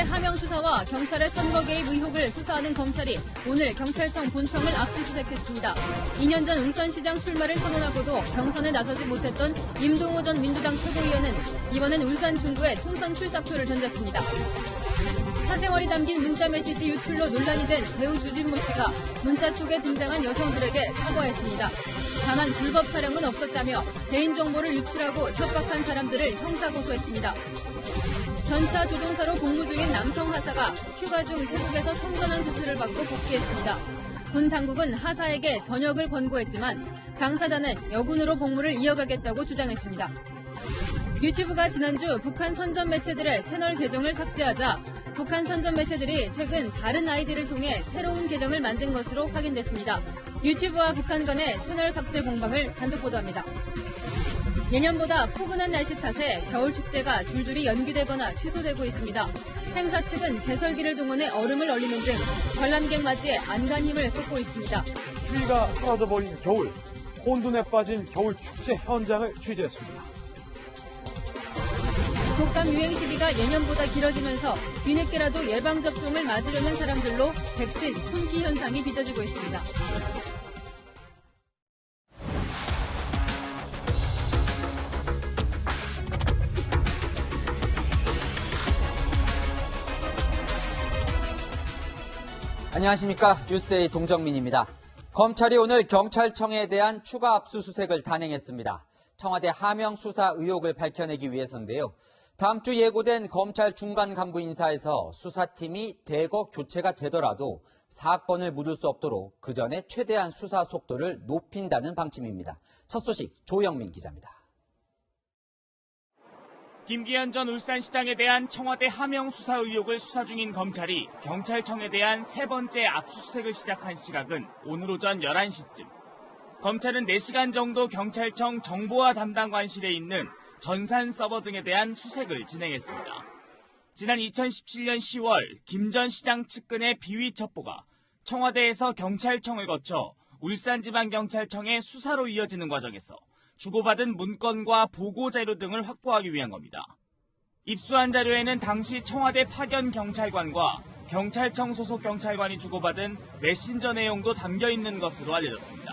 하명 수사와 경찰의 선거 개입 의혹을 수사하는 검찰이 오늘 경찰청 본청을 압수수색했습니다. 2년 전 울산시장 출마를 선언하고도 경선에 나서지 못했던 임동호 전 민주당 최고위원은 이번엔 울산 중구에 총선 출사표를 던졌습니다. 사생활이 담긴 문자 메시지 유출로 논란이 된 배우 주진모 씨가 문자 속에 등장한 여성들에게 사과했습니다. 다만 불법 촬영은 없었다며 개인정보를 유출하고 협박한 사람들을 형사고소했습니다. 전차 조종사로 복무 중인 남성 하사가 휴가 중 태국에서 성전환 수술을 받고 복귀했습니다. 군 당국은 하사에게 전역을 권고했지만 당사자는 여군으로 복무를 이어가겠다고 주장했습니다. 유튜브가 지난주 북한 선전 매체들의 채널 계정을 삭제하자 북한 선전 매체들이 최근 다른 아이디를 통해 새로운 계정을 만든 것으로 확인됐습니다. 유튜브와 북한 간의 채널 삭제 공방을 단독 보도합니다. 예년보다 포근한 날씨 탓에 겨울 축제가 줄줄이 연기되거나 취소되고 있습니다. 행사 측은 제설기를 동원해 얼음을 얼리는 등 관람객 맞이에 안간 힘을 쏟고 있습니다. 추위가 사라져버린 겨울, 혼돈에 빠진 겨울 축제 현장을 취재했습니다. 독감 유행 시기가 예년보다 길어지면서 뒤늦게라도 예방접종을 맞으려는 사람들로 백신 품귀 현상이 빚어지고 있습니다. 안녕하십니까. 뉴스의 동정민입니다. 검찰이 오늘 경찰청에 대한 추가 압수수색을 단행했습니다. 청와대 하명 수사 의혹을 밝혀내기 위해서인데요. 다음 주 예고된 검찰 중간 간부 인사에서 수사팀이 대거 교체가 되더라도 사건을 묻을 수 없도록 그 전에 최대한 수사 속도를 높인다는 방침입니다. 첫 소식 조영민 기자입니다. 김기현 전 울산시장에 대한 청와대 하명 수사 의혹을 수사 중인 검찰이 경찰청에 대한 세 번째 압수수색을 시작한 시각은 오늘 오전 11시쯤. 검찰은 4시간 정도 경찰청 정보화 담당관실에 있는 전산 서버 등에 대한 수색을 진행했습니다. 지난 2017년 10월 김 전 시장 측근의 비위 첩보가 청와대에서 경찰청을 거쳐 울산지방경찰청의 수사로 이어지는 과정에서 주고받은 문건과 보고자료 등을 확보하기 위한 겁니다. 입수한 자료에는 당시 청와대 파견 경찰관과 경찰청 소속 경찰관이 주고받은 메신저 내용도 담겨 있는 것으로 알려졌습니다.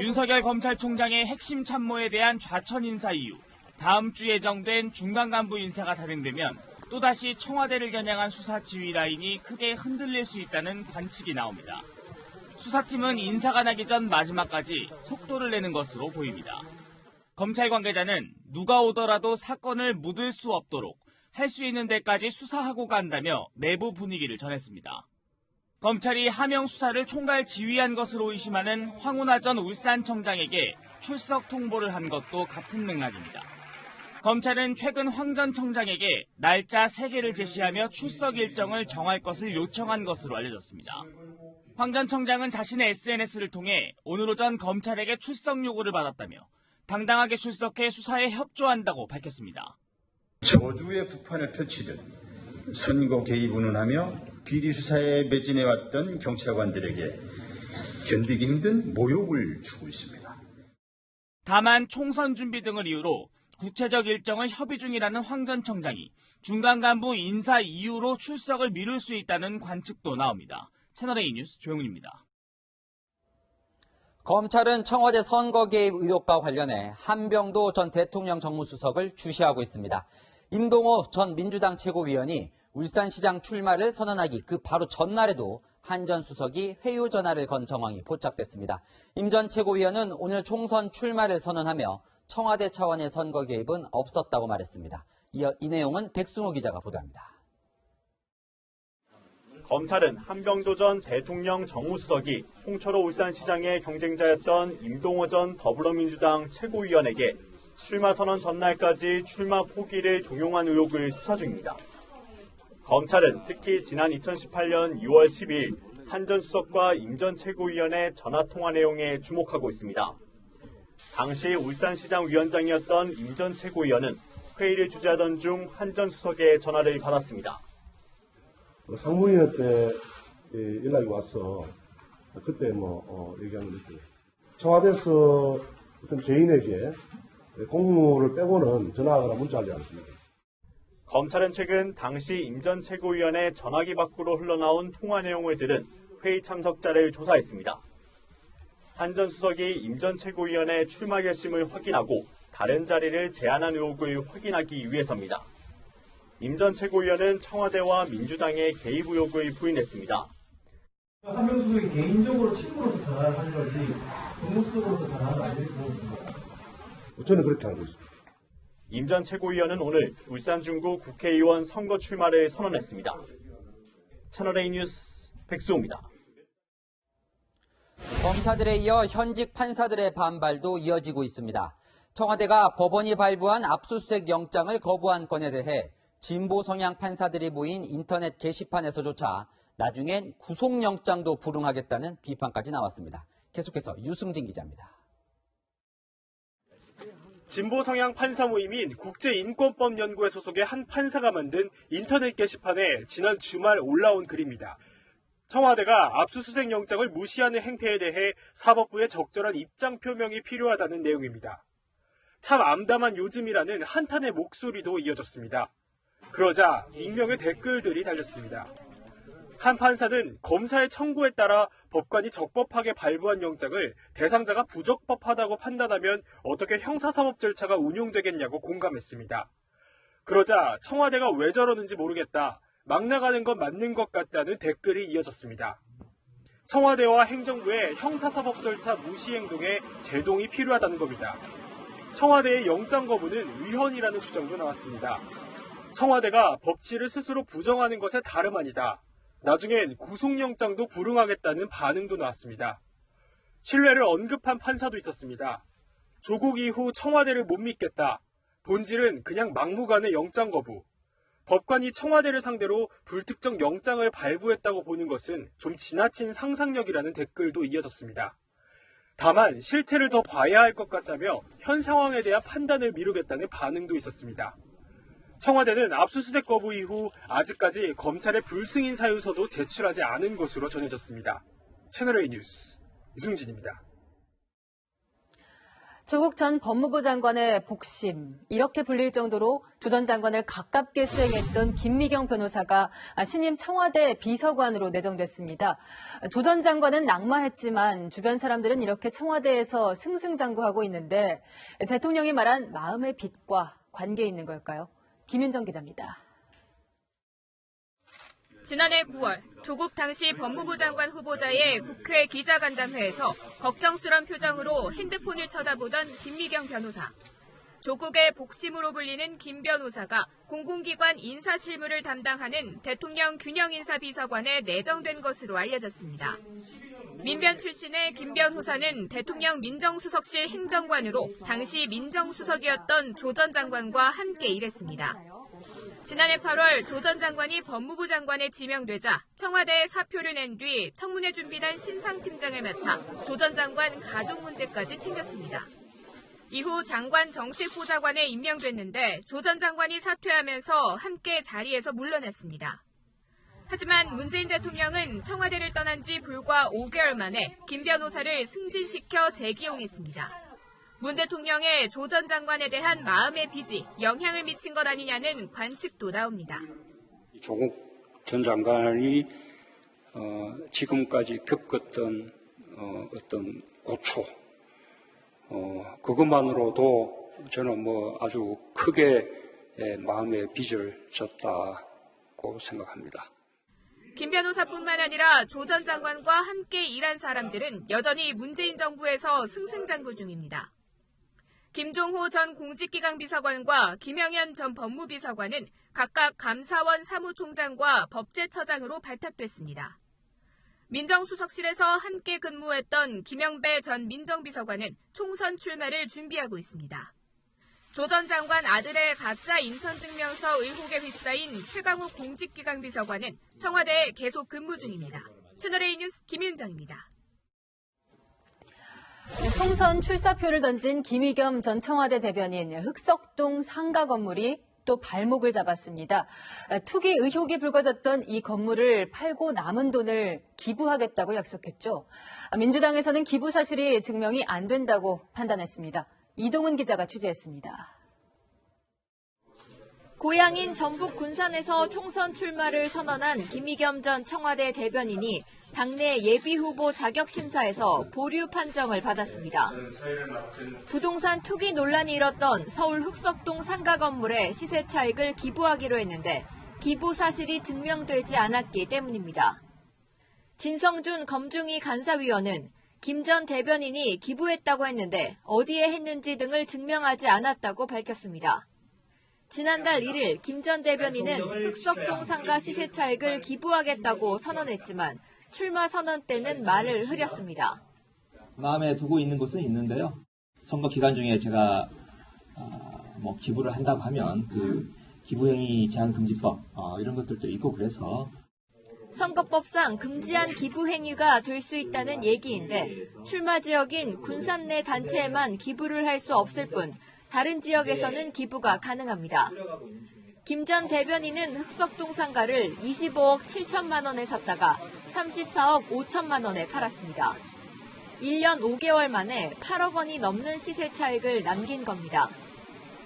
윤석열 검찰총장의 핵심 참모에 대한 좌천 인사 이후 다음 주 예정된 중간 간부 인사가 단행되면 또다시 청와대를 겨냥한 수사 지휘 라인이 크게 흔들릴 수 있다는 관측이 나옵니다. 수사팀은 인사가 나기 전 마지막까지 속도를 내는 것으로 보입니다. 검찰 관계자는 누가 오더라도 사건을 묻을 수 없도록 할 수 있는 데까지 수사하고 간다며 내부 분위기를 전했습니다. 검찰이 하명 수사를 총괄 지휘한 것으로 의심하는 황운하 전 울산청장에게 출석 통보를 한 것도 같은 맥락입니다. 검찰은 최근 황 전 청장에게 날짜 3개를 제시하며 출석 일정을 정할 것을 요청한 것으로 알려졌습니다. 황 전 청장은 자신의 SNS를 통해 오늘 오전 검찰에게 출석 요구를 받았다며 당당하게 출석해 수사에 협조한다고 밝혔습니다. 저주의 북판을 펼치듯 선거 개입 운운하며 비리 수사에 매진해왔던 경찰관들에게 견디기 힘든 모욕을 주고 있습니다. 다만 총선 준비 등을 이유로 구체적 일정을 협의 중이라는 황 전 청장이 중간 간부 인사 이유로 출석을 미룰 수 있다는 관측도 나옵니다. 채널A 뉴스 조영훈입니다. 검찰은 청와대 선거 개입 의혹과 관련해 한병도 전 대통령 정무수석을 주시하고 있습니다. 임동호 전 민주당 최고위원이 울산시장 출마를 선언하기 그 바로 전날에도 한 전 수석이 회유 전화를 건 정황이 포착됐습니다. 임 전 최고위원은 오늘 총선 출마를 선언하며 청와대 차원의 선거 개입은 없었다고 말했습니다. 이어 이 내용은 백승호 기자가 보도합니다. 검찰은 한병도 전 대통령 정무수석이 송철호 울산시장의 경쟁자였던 임동호 전 더불어민주당 최고위원에게 출마 선언 전날까지 출마 포기를 종용한 의혹을 수사 중입니다. 검찰은 특히 지난 2018년 6월 10일 한 전 수석과 임 전 최고위원의 전화통화 내용에 주목하고 있습니다. 당시 울산시장 위원장이었던 임 전 최고위원은 회의를 주재하던 중 한 전 수석의 전화를 받았습니다. 상무위원회 때 연락이 와서 그때 얘기한 거 있고요. 청와대에서 어떤 개인에게 공무를 빼고는 전화하거나 문자하지 않습니다. 검찰은 최근 당시 임 전 최고위원의 전화기 밖으로 흘러나온 통화 내용을 들은 회의 참석자를 조사했습니다. 한 전 수석이 임 전 최고위원의 출마 결심을 확인하고 다른 자리를 제안한 의혹을 확인하기 위해서입니다. 임 전 최고위원은 청와대와 민주당의 개입 의혹을 부인했습니다. 한명수 수석이 개인적으로 친구로서 전화를 한 거지 공무수석으로서 전화를 안 드리고 저는 그렇게 알고 있습니다. 임 전 최고위원은 오늘 울산 중구 국회의원 선거 출마를 선언했습니다. 채널A 뉴스 백수호입니다. 검사들에 이어 현직 판사들의 반발도 이어지고 있습니다. 청와대가 법원이 발부한 압수수색 영장을 거부한 건에 대해 진보 성향 판사들이 모인 인터넷 게시판에서조차 나중엔 구속영장도 불응하겠다는 비판까지 나왔습니다. 계속해서 유승진 기자입니다. 진보 성향 판사 모임인 국제인권법연구회 소속의 한 판사가 만든 인터넷 게시판에 지난 주말 올라온 글입니다. 청와대가 압수수색 영장을 무시하는 행태에 대해 사법부의 적절한 입장 표명이 필요하다는 내용입니다. 참 암담한 요즘이라는 한탄의 목소리도 이어졌습니다. 그러자 익명의 댓글들이 달렸습니다. 한 판사는 검사의 청구에 따라 법관이 적법하게 발부한 영장을 대상자가 부적법하다고 판단하면 어떻게 형사사법 절차가 운용되겠냐고 공감했습니다. 그러자 청와대가 왜 저러는지 모르겠다. 막 나가는 건 맞는 것 같다는 댓글이 이어졌습니다. 청와대와 행정부의 형사사법 절차 무시 행동에 제동이 필요하다는 겁니다. 청와대의 영장 거부는 위헌이라는 주장도 나왔습니다. 청와대가 법치를 스스로 부정하는 것에 다름 아니다. 나중엔 구속영장도 불응하겠다는 반응도 나왔습니다. 신뢰를 언급한 판사도 있었습니다. 조국 이후 청와대를 못 믿겠다. 본질은 그냥 막무가내 영장 거부. 법관이 청와대를 상대로 불특정 영장을 발부했다고 보는 것은 좀 지나친 상상력이라는 댓글도 이어졌습니다. 다만 실체를 더 봐야 할 것 같다며 현 상황에 대한 판단을 미루겠다는 반응도 있었습니다. 청와대는 압수수색 거부 이후 아직까지 검찰의 불승인 사유서도 제출하지 않은 것으로 전해졌습니다. 채널A 뉴스 유승진입니다. 조국 전 법무부 장관의 복심, 이렇게 불릴 정도로 조 전 장관을 가깝게 수행했던 김미경 변호사가 신임 청와대 비서관으로 내정됐습니다. 조 전 장관은 낙마했지만 주변 사람들은 이렇게 청와대에서 승승장구하고 있는데 대통령이 말한 마음의 빛과 관계 있는 걸까요? 김윤정 기자입니다. 지난해 9월 조국 당시 법무부 장관 후보자의 국회 기자간담회에서 걱정스런 표정으로 핸드폰을 쳐다보던 김미경 변호사. 조국의 복심으로 불리는 김 변호사가 공공기관 인사실무를 담당하는 대통령 균형인사비서관에 내정된 것으로 알려졌습니다. 민변 출신의 김 변호사는 대통령 민정수석실 행정관으로 당시 민정수석이었던 조 전 장관과 함께 일했습니다. 지난해 8월 조 전 장관이 법무부 장관에 지명되자 청와대에 사표를 낸 뒤 청문회 준비단 신상팀장을 맡아 조 전 장관 가족 문제까지 챙겼습니다. 이후 장관 정책보좌관에 임명됐는데 조 전 장관이 사퇴하면서 함께 자리에서 물러났습니다. 하지만 문재인 대통령은 청와대를 떠난 지 불과 5개월 만에 김 변호사를 승진시켜 재기용했습니다. 문 대통령의 조 전 장관에 대한 마음의 빚이 영향을 미친 것 아니냐는 관측도 나옵니다. 조국 전 장관이 지금까지 겪었던 어떤 고초, 그것만으로도 저는 아주 크게 마음의 빚을 졌다고 생각합니다. 김 변호사뿐만 아니라 조 전 장관과 함께 일한 사람들은 여전히 문재인 정부에서 승승장구 중입니다. 김종호 전 공직기강비서관과 김영현 전 법무비서관은 각각 감사원 사무총장과 법제처장으로 발탁됐습니다. 민정수석실에서 함께 근무했던 김영배 전 민정비서관은 총선 출마를 준비하고 있습니다. 조 전 장관 아들의 가짜 인턴 증명서 의혹에 휩싸인 최강욱 공직기강비서관은 청와대에 계속 근무 중입니다. 채널A 뉴스 김윤정입니다. 총선 출사표를 던진 김의겸 전 청와대 대변인 흑석동 상가 건물이 또 발목을 잡았습니다. 투기 의혹이 불거졌던 이 건물을 팔고 남은 돈을 기부하겠다고 약속했죠. 민주당에서는 기부 사실이 증명이 안 된다고 판단했습니다. 이동은 기자가 취재했습니다. 고향인 전북 군산에서 총선 출마를 선언한 김의겸 전 청와대 대변인이 당내 예비후보 자격심사에서 보류 판정을 받았습니다. 부동산 투기 논란이 일었던 서울 흑석동 상가 건물의 시세 차익을 기부하기로 했는데 기부 사실이 증명되지 않았기 때문입니다. 진성준 검중위 간사위원은 김 전 대변인이 기부했다고 했는데 어디에 했는지 등을 증명하지 않았다고 밝혔습니다. 지난달 1일 김 전 대변인은 흑석동 상가 시세 차익을 기부하겠다고 선언했지만 출마 선언 때는 말을 흐렸습니다. 마음에 두고 있는 곳은 있는데요. 선거 기간 중에 제가 기부를 한다고 하면 그 기부행위 제한금지법 이런 것들도 있고 그래서 선거법상 금지한 기부 행위가 될 수 있다는 얘기인데 출마 지역인 군산 내 단체에만 기부를 할 수 없을 뿐 다른 지역에서는 기부가 가능합니다. 김 전 대변인은 흑석동 상가를 25억 7천만 원에 샀다가 34억 5천만 원에 팔았습니다. 1년 5개월 만에 8억 원이 넘는 시세 차익을 남긴 겁니다.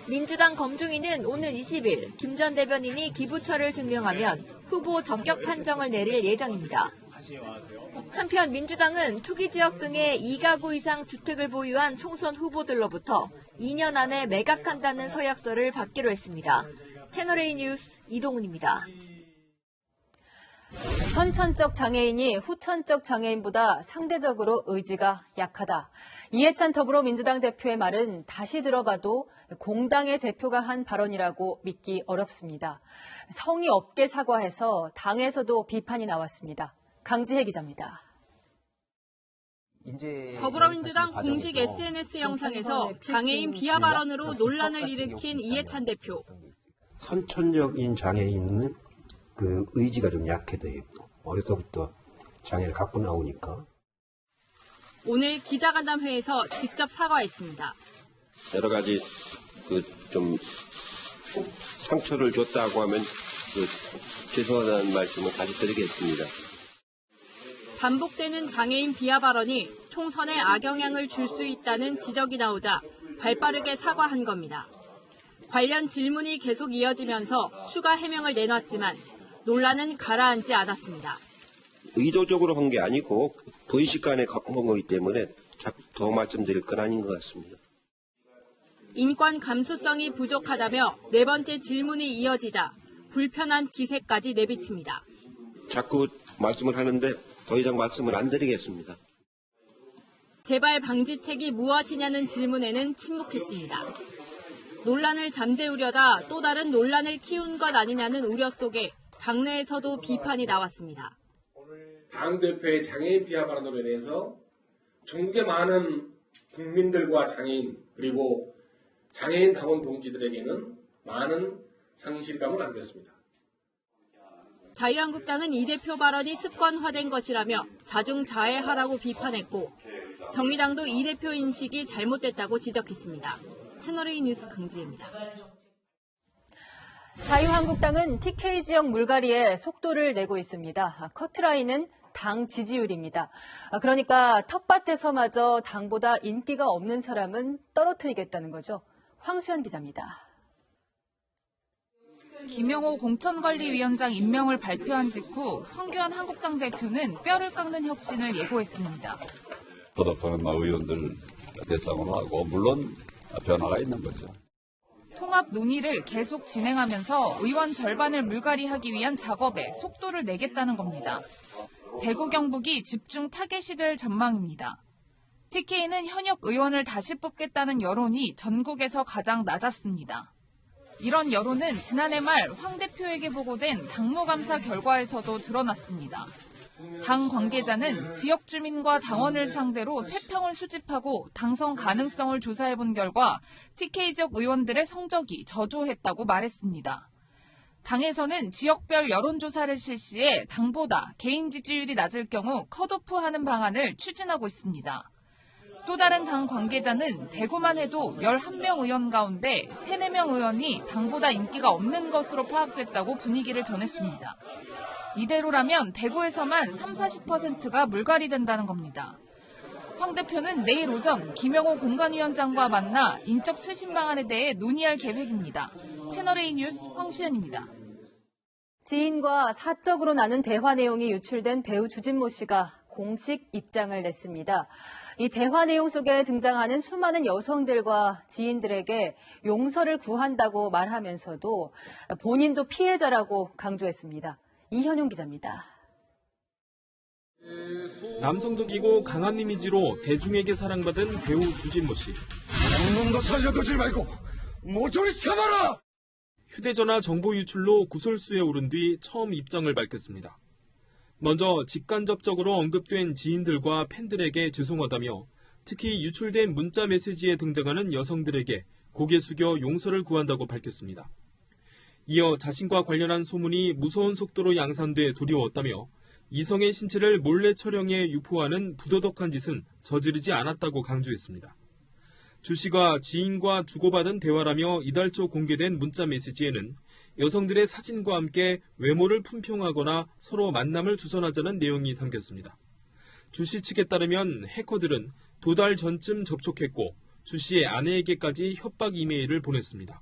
민주당 검중위는 오는 20일 김 전 대변인이 기부처를 증명하면 후보 적격 판정을 내릴 예정입니다. 한편 민주당은 투기 지역 등의 2가구 이상 주택을 보유한 총선 후보들로부터 2년 안에 매각한다는 서약서를 받기로 했습니다. 채널A 뉴스 이동훈입니다. 선천적 장애인이 후천적 장애인보다 상대적으로 의지가 약하다. 이해찬 더불어민주당 대표의 말은 다시 들어봐도 공당의 대표가 한 발언이라고 믿기 어렵습니다. 성의 없게 사과해서 당에서도 비판이 나왔습니다. 강지혜 기자입니다. 더불어민주당 공식 SNS 영상에서 장애인 비하 발언으로 논란을 일으킨 이해찬 대표. 선천적인 장애인은 그 의지가 좀 약해 돼 있고 어려서부터 장애를 갖고 나오니까. 오늘 기자간담회에서 직접 사과했습니다. 여러 가지 좀 상처를 줬다고 하면 죄송하다는 말씀을 다시 드리겠습니다. 반복되는 장애인 비하 발언이 총선에 악영향을 줄 수 있다는 지적이 나오자 발빠르게 사과한 겁니다. 관련 질문이 계속 이어지면서 추가 해명을 내놨지만 논란은 가라앉지 않았습니다. 의도적으로 한 게 아니고 분식간에 한 거기 때문에 더 말씀드릴 건 아닌 것 같습니다. 인권 감수성이 부족하다며 네 번째 질문이 이어지자 불편한 기색까지 내비칩니다. 자꾸 말씀을 하는데 더 이상 말씀을 안 드리겠습니다. 재발 방지책이 무엇이냐는 질문에는 침묵했습니다. 논란을 잠재우려다 또 다른 논란을 키운 것 아니냐는 우려 속에 당내에서도 비판이 나왔습니다. 당대표의 장애인 비하 발언으로 인해서 전국의 많은 국민들과 장애인 그리고 장애인 당원 동지들에게는 많은 상실감을 안겼습니다. 자유한국당은 이 대표 발언이 습관화된 것이라며 자중자애하라고 비판했고 정의당도 이 대표 인식이 잘못됐다고 지적했습니다. 채널A 뉴스 강지혜입니다. 자유한국당은 TK 지역 물갈이에 속도를 내고 있습니다. 커트라인은 당 지지율입니다. 그러니까 텃밭에서마저 당보다 인기가 없는 사람은 떨어뜨리겠다는 거죠. 황수연 기자입니다. 김영호 공천관리위원장 임명을 발표한 직후 황교안 한국당 대표는 뼈를 깎는 혁신을 예고했습니다. 보답하는 의원들 대상으로 하고 물론 변화가 있는 거죠. 통합 논의를 계속 진행하면서 의원 절반을 물갈이하기 위한 작업에 속도를 내겠다는 겁니다. 대구 경북이 집중 타겟이 될 전망입니다. TK는 현역 의원을 다시 뽑겠다는 여론이 전국에서 가장 낮았습니다. 이런 여론은 지난해 말 황 대표에게 보고된 당무감사 결과에서도 드러났습니다. 당 관계자는 지역 주민과 당원을 상대로 세평을 수집하고 당선 가능성을 조사해본 결과 TK 지역 의원들의 성적이 저조했다고 말했습니다. 당에서는 지역별 여론조사를 실시해 당보다 개인 지지율이 낮을 경우 컷오프하는 방안을 추진하고 있습니다. 또 다른 당 관계자는 대구만 해도 11명 의원 가운데 3, 4명 의원이 당보다 인기가 없는 것으로 파악됐다고 분위기를 전했습니다. 이대로라면 대구에서만 30-40%가 물갈이된다는 겁니다. 황 대표는 내일 오전 김영호 공관위원장과 만나 인적 쇄신 방안에 대해 논의할 계획입니다. 채널A 뉴스 황수연입니다. 지인과 사적으로 나눈 대화 내용이 유출된 배우 주진모 씨가 공식 입장을 냈습니다. 이 대화 내용 속에 등장하는 수많은 여성들과 지인들에게 용서를 구한다고 말하면서도 본인도 피해자라고 강조했습니다. 이현용 기자입니다. 남성적이고 강한 이미지로 대중에게 사랑받은 배우 주진모 씨. 놈도 살려두지 말고 모조리 잡아라! 휴대전화 정보 유출로 구설수에 오른 뒤 처음 입장을 밝혔습니다. 먼저 직간접적으로 언급된 지인들과 팬들에게 죄송하다며 특히 유출된 문자 메시지에 등장하는 여성들에게 고개 숙여 용서를 구한다고 밝혔습니다. 이어 자신과 관련한 소문이 무서운 속도로 양산돼 두려웠다며 이성의 신체를 몰래 촬영해 유포하는 부도덕한 짓은 저지르지 않았다고 강조했습니다. 주 씨가 지인과 주고받은 대화라며 이달 초 공개된 문자 메시지에는 여성들의 사진과 함께 외모를 품평하거나 서로 만남을 주선하자는 내용이 담겼습니다. 주 씨 측에 따르면 해커들은 2달 전쯤 접촉했고 주 씨의 아내에게까지 협박 이메일을 보냈습니다.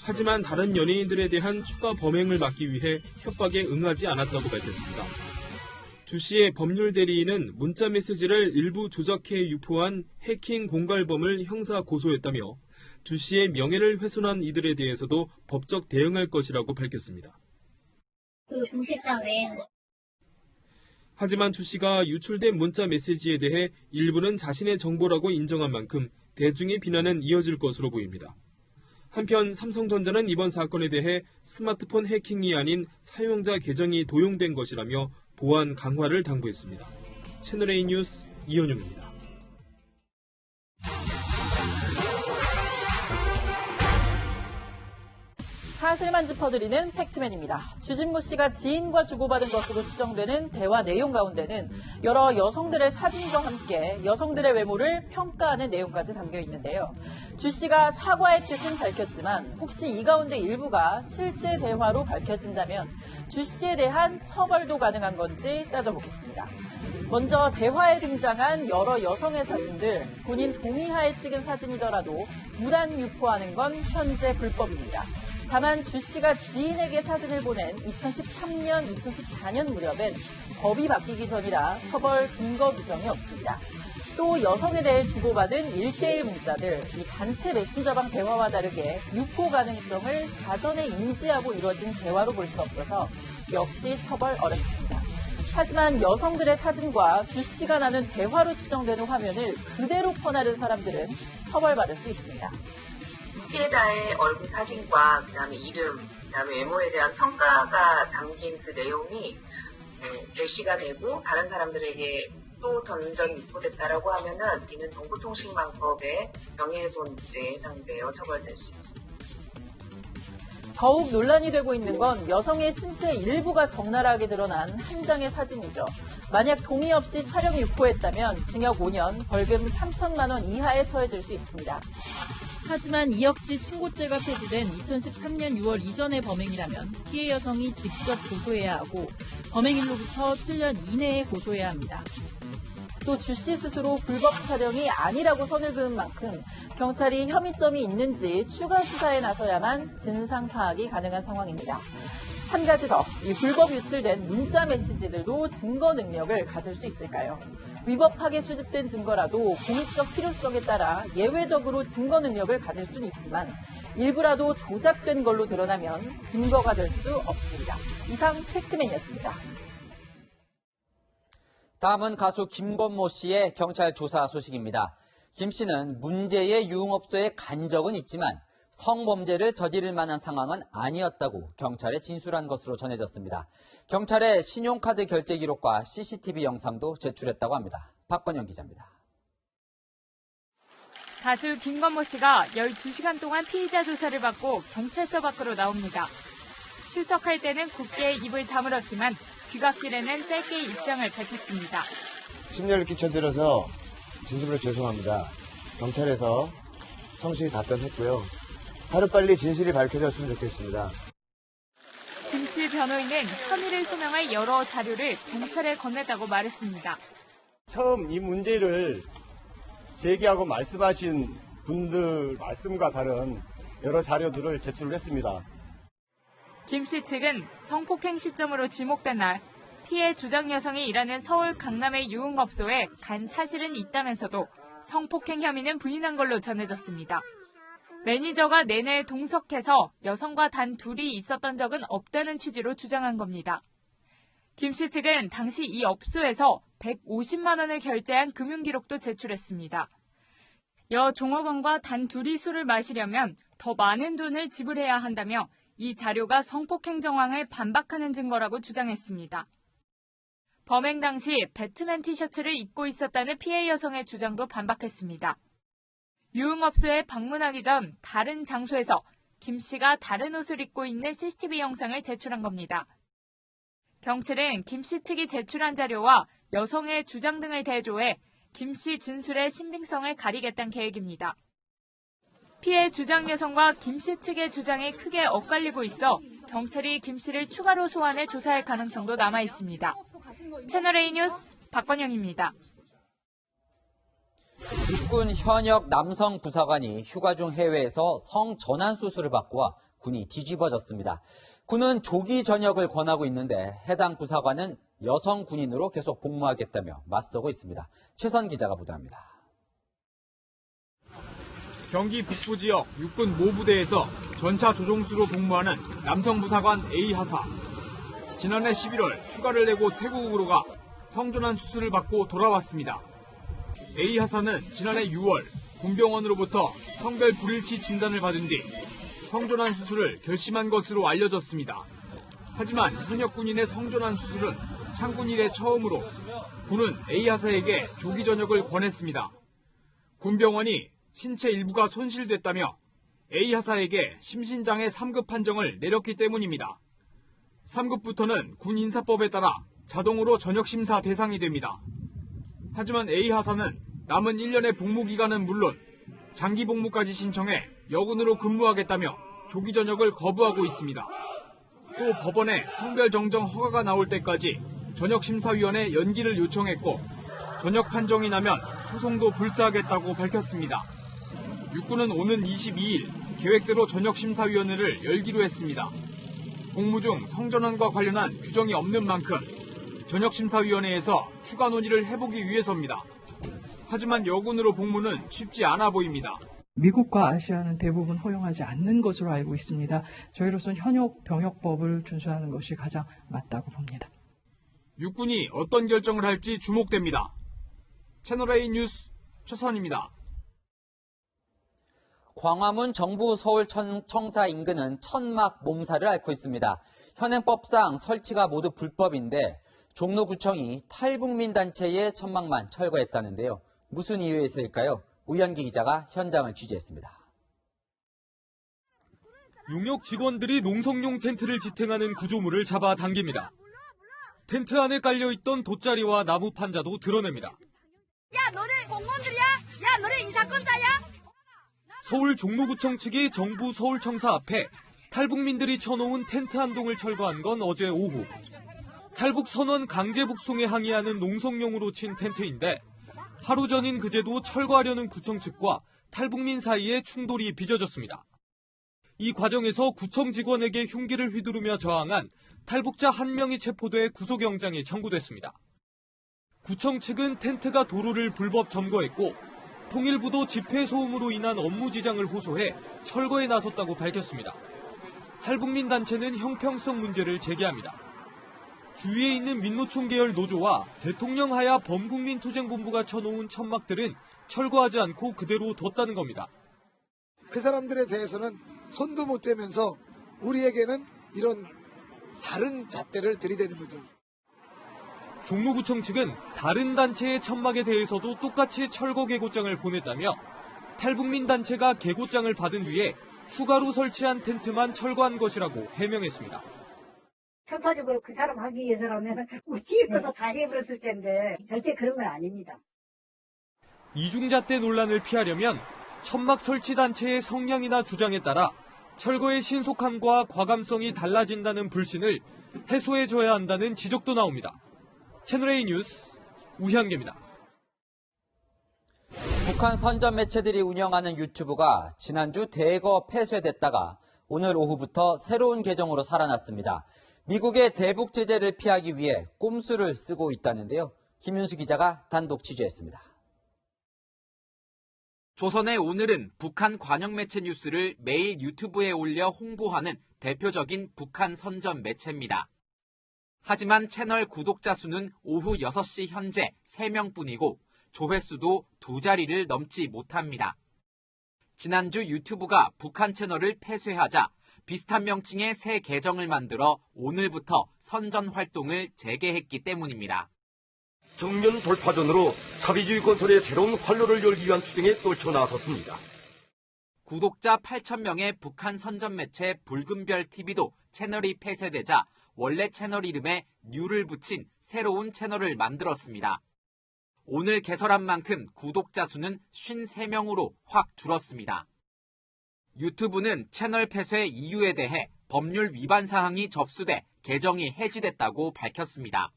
하지만 다른 연예인들에 대한 추가 범행을 막기 위해 협박에 응하지 않았다고 밝혔습니다. 주 씨의 법률 대리인은 문자 메시지를 일부 조작해 유포한 해킹 공갈범을 형사 고소했다며 주 씨의 명예를 훼손한 이들에 대해서도 법적 대응할 것이라고 밝혔습니다. 공식장 외에는. 하지만 주 씨가 유출된 문자 메시지에 대해 일부는 자신의 정보라고 인정한 만큼 대중의 비난은 이어질 것으로 보입니다. 한편 삼성전자는 이번 사건에 대해 스마트폰 해킹이 아닌 사용자 계정이 도용된 것이라며 보안 강화를 당부했습니다. 채널A 뉴스 이현용입니다. 사실만 짚어드리는 팩트맨입니다. 주진모 씨가 지인과 주고받은 것으로 추정되는 대화 내용 가운데는 여러 여성들의 사진과 함께 여성들의 외모를 평가하는 내용까지 담겨 있는데요. 주 씨가 사과의 뜻은 밝혔지만 혹시 이 가운데 일부가 실제 대화로 밝혀진다면 주 씨에 대한 처벌도 가능한 건지 따져보겠습니다. 먼저 대화에 등장한 여러 여성의 사진들, 본인 동의하에 찍은 사진이더라도 무단 유포하는 건 현재 불법입니다. 다만 주 씨가 지인에게 사진을 보낸 2013년, 2014년 무렵엔 법이 바뀌기 전이라 처벌 근거 규정이 없습니다. 또 여성에 대해 주고받은 1대1 문자들, 이 단체 메신저방 대화와 다르게 유포 가능성을 사전에 인지하고 이루어진 대화로 볼 수 없어서 역시 처벌 어렵습니다. 하지만 여성들의 사진과 주 씨가 나눈 대화로 추정되는 화면을 그대로 퍼나른 사람들은 처벌받을 수 있습니다. 피해자의 얼굴 사진과 그다음에 이름, 그다음에 외모에 대한 평가가 담긴 그 내용이 게시가 되고 다른 사람들에게 또 전전 유포됐다라고 하면은 이는 정보통신망법의 명예훼손죄에 해당되어 처벌될 수 있습니다. 더욱 논란이 되고 있는 건 여성의 신체 일부가 적나라하게 드러난 한 장의 사진이죠. 만약 동의 없이 촬영 유포했다면 징역 5년, 벌금 3천만 원 이하에 처해질 수 있습니다. 하지만 이 역시 친고죄가 폐지된 2013년 6월 이전의 범행이라면 피해 여성이 직접 고소해야 하고 범행일로부터 7년 이내에 고소해야 합니다. 또 주 씨 스스로 불법 촬영이 아니라고 선을 그은 만큼 경찰이 혐의점이 있는지 추가 수사에 나서야만 진상 파악이 가능한 상황입니다. 한 가지 더, 이 불법 유출된 문자 메시지들도 증거 능력을 가질 수 있을까요? 위법하게 수집된 증거라도 공익적 필요성에 따라 예외적으로 증거 능력을 가질 수는 있지만 일부라도 조작된 걸로 드러나면 증거가 될 수 없습니다. 이상 팩트맨이었습니다. 다음은 가수 김건모 씨의 경찰 조사 소식입니다. 김 씨는 문제의 유흥업소에 간 적은 있지만 성범죄를 저지를 만한 상황은 아니었다고 경찰에 진술한 것으로 전해졌습니다. 경찰의 신용카드 결제 기록과 CCTV 영상도 제출했다고 합니다. 박건영 기자입니다. 가수 김건모 씨가 12시간 동안 피의자 조사를 받고 경찰서 밖으로 나옵니다. 출석할 때는 굳게 입을 다물었지만 귀갓길에는 짧게 입장을 밝혔습니다. 심려를 끼쳐드려서 진심으로 죄송합니다. 경찰에서 성실히 답변했고요. 하루빨리 진실이 밝혀졌으면 좋겠습니다. 김 씨 변호인은 혐의를 소명할 여러 자료를 경찰에 건넸다고 말했습니다. 처음 이 문제를 제기하고 말씀하신 분들 말씀과 다른 여러 자료들을 제출을 했습니다. 김 씨 측은 성폭행 시점으로 지목된 날 피해 주장 여성이 일하는 서울 강남의 유흥업소에 간 사실은 있다면서도 성폭행 혐의는 부인한 걸로 전해졌습니다. 매니저가 내내 동석해서 여성과 단 둘이 있었던 적은 없다는 취지로 주장한 겁니다. 김 씨 측은 당시 이 업소에서 150만 원을 결제한 금융기록도 제출했습니다. 여 종업원과 단 둘이 술을 마시려면 더 많은 돈을 지불해야 한다며 이 자료가 성폭행 정황을 반박하는 증거라고 주장했습니다. 범행 당시 배트맨 티셔츠를 입고 있었다는 피해 여성의 주장도 반박했습니다. 유흥업소에 방문하기 전 다른 장소에서 김 씨가 다른 옷을 입고 있는 CCTV 영상을 제출한 겁니다. 경찰은 김 씨 측이 제출한 자료와 여성의 주장 등을 대조해 김 씨 진술의 신빙성을 가리겠다는 계획입니다. 피해 주장 여성과 김 씨 측의 주장이 크게 엇갈리고 있어 경찰이 김 씨를 추가로 소환해 조사할 가능성도 남아 있습니다. 채널A 뉴스 박건영입니다. 육군 현역 남성 부사관이 휴가 중 해외에서 성전환 수술을 받고 와 군이 뒤집어졌습니다. 군은 조기 전역을 권하고 있는데 해당 부사관은 여성 군인으로 계속 복무하겠다며 맞서고 있습니다. 최선 기자가 보도합니다. 경기 북부 지역 육군 모부대에서 전차 조종수로 복무하는 남성 부사관 A 하사. 지난해 11월 휴가를 내고 태국으로 가 성전환 수술을 받고 돌아왔습니다. A 하사는 지난해 6월 군병원으로부터 성별 불일치 진단을 받은 뒤 성전환 수술을 결심한 것으로 알려졌습니다. 하지만 현역 군인의 성전환 수술은 창군 이래 처음으로 군은 A 하사에게 조기 전역을 권했습니다. 군병원이 신체 일부가 손실됐다며 A 하사에게 심신장애 3급 판정을 내렸기 때문입니다. 3급부터는 군 인사법에 따라 자동으로 전역 심사 대상이 됩니다. 하지만 A 하사는 남은 1년의 복무 기간은 물론 장기 복무까지 신청해 여군으로 근무하겠다며 조기 전역을 거부하고 있습니다. 또 법원에 성별 정정 허가가 나올 때까지 전역심사위원회 연기를 요청했고 전역 판정이 나면 소송도 불사하겠다고 밝혔습니다. 육군은 오는 22일 계획대로 전역심사위원회를 열기로 했습니다. 복무 중 성전환과 관련한 규정이 없는 만큼 전역심사위원회에서 추가 논의를 해보기 위해서입니다. 하지만 여군으로 복무는 쉽지 않아 보입니다. 미국과 아시아는 대부분 허용하지 않는 것으로 알고 있습니다. 저희로서는 현역 병역법을 준수하는 것이 가장 맞다고 봅니다. 육군이 어떤 결정을 할지 주목됩니다. 채널A 뉴스 최선입니다. 광화문 정부 서울청사 인근은 천막 몸살을 앓고 있습니다. 현행법상 설치가 모두 불법인데 종로구청이 탈북민 단체의 천막만 철거했다는데요. 무슨 이유에서일까요? 우현기 기자가 현장을 취재했습니다. 용역 직원들이 농성용 텐트를 지탱하는 구조물을 잡아당깁니다. 텐트 안에 깔려있던 돗자리와 나무 판자도 드러냅니다. 야, 너네 공무원들이야? 야, 너네 인사권자야? 서울 종로구청 측이 정부 서울청사 앞에 탈북민들이 쳐놓은 텐트 한 동을 철거한 건 어제 오후. 탈북 선원 강제 북송에 항의하는 농성용으로 친 텐트인데 하루 전인 그제도 철거하려는 구청 측과 탈북민 사이에 충돌이 빚어졌습니다. 이 과정에서 구청 직원에게 흉기를 휘두르며 저항한 탈북자 1명이 체포돼 구속영장이 청구됐습니다. 구청 측은 텐트가 도로를 불법 점거했고 통일부도 집회 소음으로 인한 업무 지장을 호소해 철거에 나섰다고 밝혔습니다. 탈북민 단체는 형평성 문제를 제기합니다. 주위에 있는 민노총 계열 노조와 대통령 하야 범국민투쟁본부가 쳐놓은 천막들은 철거하지 않고 그대로 뒀다는 겁니다. 그 사람들에 대해서는 손도 못 대면서 우리에게는 이런 다른 잣대를 들이대는 거죠. 종로구청 측은 다른 단체의 천막에 대해서도 똑같이 철거 계고장을 보냈다며 탈북민 단체가 계고장을 받은 뒤에 추가로 설치한 텐트만 철거한 것이라고 해명했습니다. 편파적으로 그 사람 하기 위해서라면 우찌에서 다 해버렸을 텐데 절대 그런 건 아닙니다. 이중잣대 논란을 피하려면 천막 설치 단체의 성향이나 주장에 따라 철거의 신속함과 과감성이 달라진다는 불신을 해소해줘야 한다는 지적도 나옵니다. 채널A 뉴스 우현계입니다. 북한 선전 매체들이 운영하는 유튜브가 지난주 대거 폐쇄됐다가 오늘 오후부터 새로운 계정으로 살아났습니다. 미국의 대북 제재를 피하기 위해 꼼수를 쓰고 있다는데요. 김윤수 기자가 단독 취재했습니다. 조선의 오늘은 북한 관영 매체 뉴스를 매일 유튜브에 올려 홍보하는 대표적인 북한 선전 매체입니다. 하지만 채널 구독자 수는 오후 6시 현재 3명뿐이고 조회수도 2자리를 넘지 못합니다. 지난주 유튜브가 북한 채널을 폐쇄하자 비슷한 명칭의 새 계정을 만들어 오늘부터 선전 활동을 재개했기 때문입니다. 정면 돌파전으로 사비주의 건설의 새로운 활로를 열기 위한 투쟁에 떨쳐나섰습니다. 구독자 8,000명의 북한 선전 매체 붉은별 TV도 채널이 폐쇄되자 원래 채널 이름에 뉴를 붙인 새로운 채널을 만들었습니다. 오늘 개설한 만큼 구독자 수는 53명으로 확 줄었습니다. 유튜브는 채널 폐쇄 이유에 대해 법률 위반 사항이 접수돼 계정이 해지됐다고 밝혔습니다.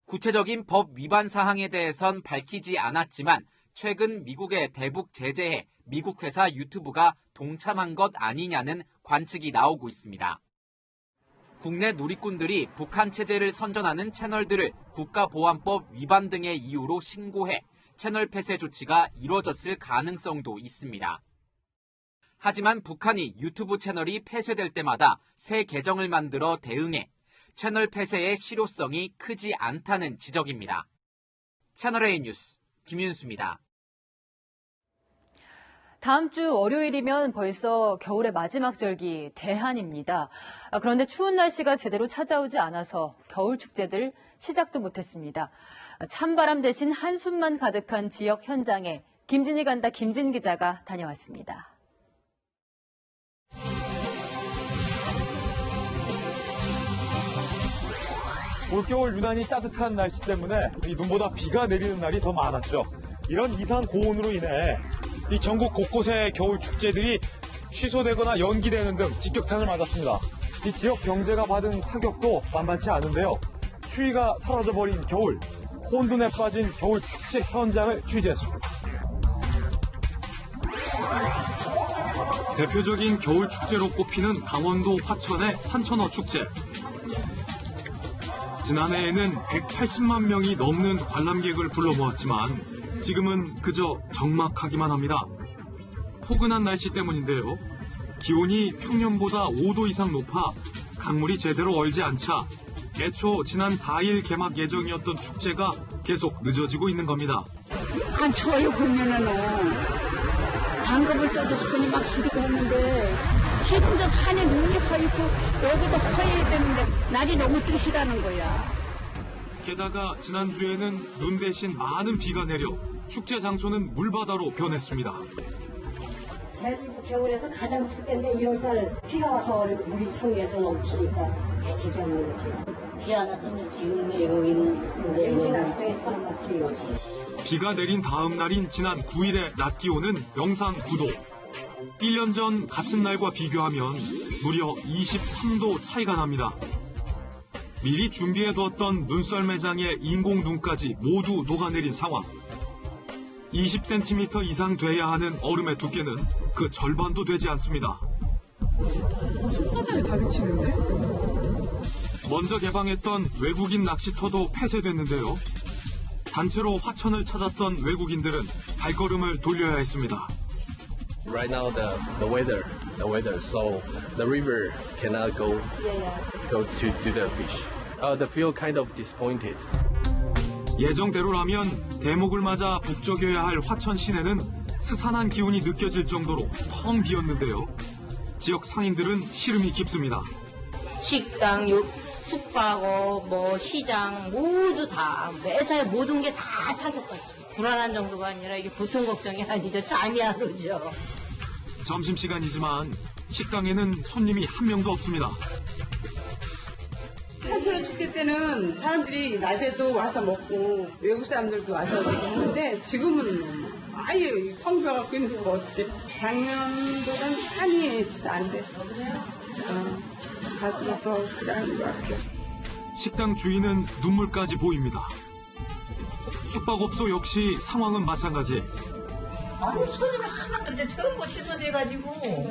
구체적인 법 위반 사항에 대해선 밝히지 않았지만 최근 미국의 대북 제재에 미국 회사 유튜브가 동참한 것 아니냐는 관측이 나오고 있습니다. 국내 누리꾼들이 북한 체제를 선전하는 채널들을 국가보안법 위반 등의 이유로 신고해 채널 폐쇄 조치가 이뤄졌을 가능성도 있습니다. 하지만 북한이 유튜브 채널이 폐쇄될 때마다 새 계정을 만들어 대응해 채널 폐쇄의 실효성이 크지 않다는 지적입니다. 채널A 뉴스 김윤수입니다. 다음 주 월요일이면 벌써 겨울의 마지막 절기 대한입니다. 그런데 추운 날씨가 제대로 찾아오지 않아서 겨울 축제들 시작도 못했습니다. 찬바람 대신 한숨만 가득한 지역 현장에 김진희 간다 김진 기자가 다녀왔습니다. 올겨울 유난히 따뜻한 날씨 때문에 이 눈보다 비가 내리는 날이 더 많았죠. 이런 이상 고온으로 인해 이 전국 곳곳의 겨울 축제들이 취소되거나 연기되는 등 직격탄을 맞았습니다. 이 지역 경제가 받은 타격도 만만치 않은데요. 추위가 사라져버린 겨울, 혼돈에 빠진 겨울 축제 현장을 취재했습니다. 대표적인 겨울 축제로 꼽히는 강원도 화천의 산천어 축제. 지난해에는 180만 명이 넘는 관람객을 불러 모았지만 지금은 그저 적막하기만 합니다. 포근한 날씨 때문인데요. 기온이 평년보다 5도 이상 높아 강물이 제대로 얼지 않자 애초 지난 4일 개막 예정이었던 축제가 계속 늦어지고 있는 겁니다. 한 추워요 보면은 장갑을 써도 손이 막 시리고 했는데 지금도 산에 눈이 허있고 여기도 허해야 되는데 날이 너무 뜨시다는 거야. 게다가 지난주에는 눈 대신 많은 비가 내려 축제 장소는 물바다로 변했습니다. 대한민국 겨울에서 가장 춥 때인데 2월달 비가 와서 물이 상위에서 넘치니까 대책이 없는 거지. 비 안 왔으면 지금 여기 비가 내린 다음 날인 지난 9일의 낮 기온은 영상 9도. 1년 전 같은 날과 비교하면 무려 23도 차이가 납니다. 미리 준비해두었던 눈썰매장에 인공 눈까지 모두 녹아내린 상황. 20cm 이상 돼야 하는 얼음의 두께는 그 절반도 되지 않습니다. 손바닥에 다 비치는데? 먼저 개방했던 외국인 낚시터도 폐쇄됐는데요. 단체로 화천을 찾았던 외국인들은 발걸음을 돌려야 했습니다. Right now the weather, so the river cannot go to the fish. They feel kind of disappointed. 예정대로라면 대목을 맞아 북적여야 할 화천 시내는 스산한 기운이 느껴질 정도로 텅 비었는데요. 지역 상인들은 시름이 깊습니다. 식당, 숙박업, 시장 모두 다 매사에 모든 게 다 타격받죠. 불안한 정도가 아니라 이게 보통 걱정이 아니죠. 잠이 안 오죠. 점심시간이지만 식당에는 손님이 한 명도 없습니다. 산천어 축제 때는 사람들이 낮에도 와서 먹고 외국 사람들도 와서 먹는데 지금은 아예 텅 비어갖고 있는 거 어떻게 작년보다는 많이 진짜 안 돼. 갈수록 더 지나가는 것 같아요. 식당 주인은 눈물까지 보입니다. 숙박업소 역시 상황은 마찬가지. 아니 손님이 하나도 이제 전부 취소돼가지고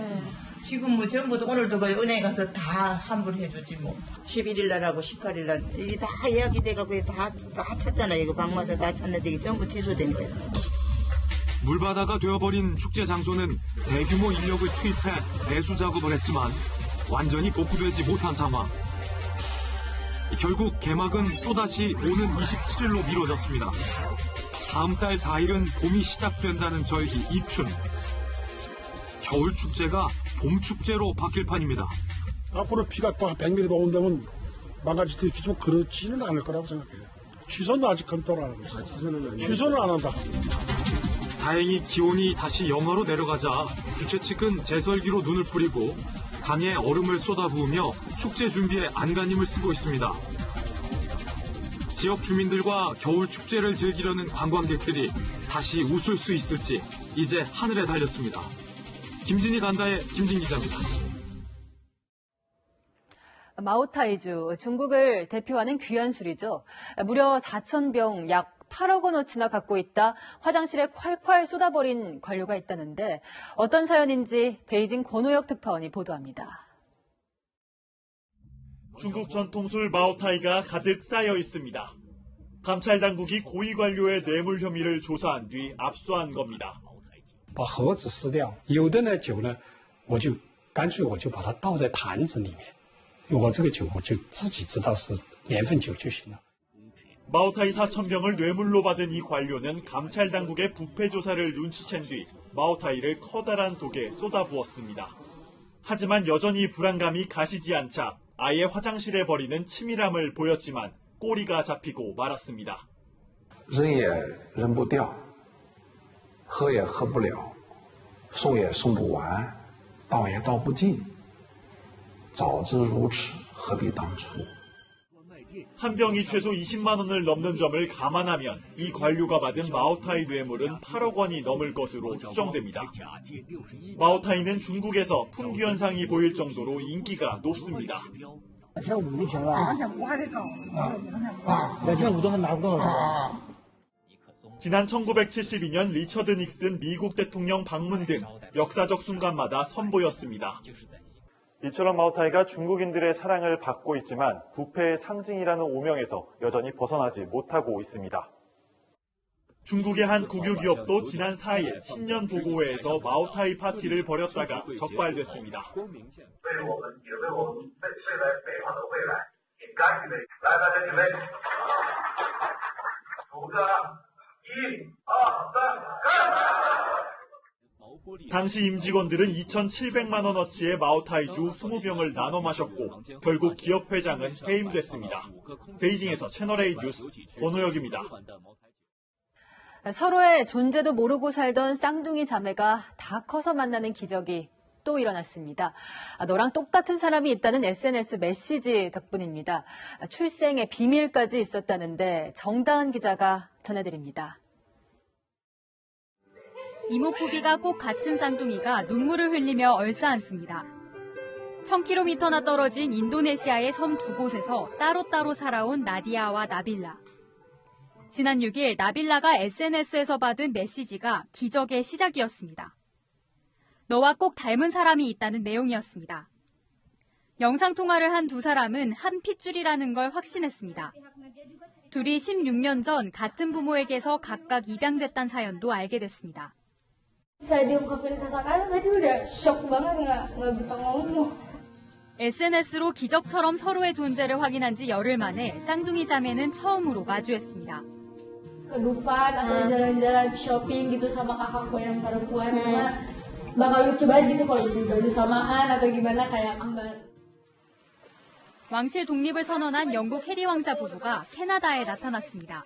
지금 뭐 전부 오늘도 그 은행 가서 다 환불해주지 뭐. 11일 날하고 18일 날 이게 다 예약이 돼가고 다 찼잖아요. 이거 방마다 다 찼는데 이게 전부 취소된 거예요. 물바다가 되어버린 축제 장소는 대규모 인력을 투입해 배수 작업을 했지만 완전히 복구되지 못한 상황. 결국 개막은 또다시 오는 27일로 미뤄졌습니다. 다음 달 4일은 봄이 시작된다는 절기 입춘. 겨울 축제가 봄 축제로 바뀔 판입니다. 앞으로 비가 또 100mm 더 온다면 망가질 수 있겠지만 그렇지는 않을 거라고 생각해요. 취소는 아직 검토를 안 하고 있어요. 취소는 안 한다. 다행히 기온이 다시 영하로 내려가자 주최 측은 제설기로 눈을 뿌리고 강에 얼음을 쏟아부으며 축제 준비에 안간힘을 쓰고 있습니다. 지역 주민들과 겨울 축제를 즐기려는 관광객들이 다시 웃을 수 있을지 이제 하늘에 달렸습니다. 김진희 간다의 김진 기자입니다. 마오타이주, 중국을 대표하는 귀한 술이죠. 무려 4,000병 약 8억 원어치나 갖고 있다 화장실에 콸콸 쏟아버린 관료가 있다는데 어떤 사연인지 베이징 권호혁 특파원이 보도합니다. 중국 전통술 마오타이가 가득 쌓여 있습니다. 감찰 당국이 고위 관료의 뇌물 혐의를 조사한 뒤 압수한 겁니다. 把盒子撕掉，有的呢酒呢，我就干脆把它倒在坛子里面，我这个酒我就自己知道是年份酒就行了。 마오타이 4,000병을 뇌물로 받은 이 관료는 감찰 당국의 부패 조사를 눈치챈 뒤 마오타이를 커다란 독에 쏟아부었습니다. 하지만 여전히 불안감이 가시지 않자 아예 화장실에 버리는 치밀함을 보였지만 꼬리가 잡히고 말았습니다. 扔也扔不掉，喝也喝不了，送也送不完，倒也倒不尽。早知如此，何必当初？ 한 병이 최소 20만 원을 넘는 점을 감안하면 이 관료가 받은 마오타이 뇌물은 8억 원이 넘을 것으로 추정됩니다. 마오타이는 중국에서 품귀 현상이 보일 정도로 인기가 높습니다. 지난 1972년 리처드 닉슨 미국 대통령 방문 등 역사적 순간마다 선보였습니다. 이처럼 마오타이가 중국인들의 사랑을 받고 있지만 부패의 상징이라는 오명에서 여전히 벗어나지 못하고 있습니다. 중국의 한 국유 기업도 지난 4일 신년 보고회에서 마오타이 파티를 벌였다가 적발됐습니다. 당시 임직원들은 2,700만 원어치의 마오타이주 20병을 나눠 마셨고 결국 기업 회장은 해임됐습니다. 베이징에서 채널A 뉴스 권호혁입니다. 서로의 존재도 모르고 살던 쌍둥이 자매가 다 커서 만나는 기적이 또 일어났습니다. 너랑 똑같은 사람이 있다는 SNS 메시지 덕분입니다. 출생의 비밀까지 있었다는데 정다은 기자가 전해드립니다. 이목구비가 꼭 같은 쌍둥이가 눈물을 흘리며 얼싸안습니다. 1000km나 떨어진 인도네시아의 섬 두 곳에서 따로따로 살아온 나디아와 나빌라. 지난 6일 나빌라가 SNS에서 받은 메시지가 기적의 시작이었습니다. 너와 꼭 닮은 사람이 있다는 내용이었습니다. 영상통화를 한 두 사람은 한 핏줄이라는 걸 확신했습니다. 둘이 16년 전 같은 부모에게서 각각 입양됐다는 사연도 알게 됐습니다. Saya diungkapin kata-kata tadi udah shock banget nggak bisa ngomong. SNS로 기적처럼 서로의 존재를 확인한 지 열흘 만에 쌍둥이 자매는 처음으로 마주했습니다. Ke Dufan atau jalan-jalan shopping gitu sama kakakku yang perempuan bakal lucu banget gitu kalau beli baju samaan atau gimana kayak kembar. 왕실 독립을 선언한 영국 해리 왕자 부부가 캐나다에 나타났습니다.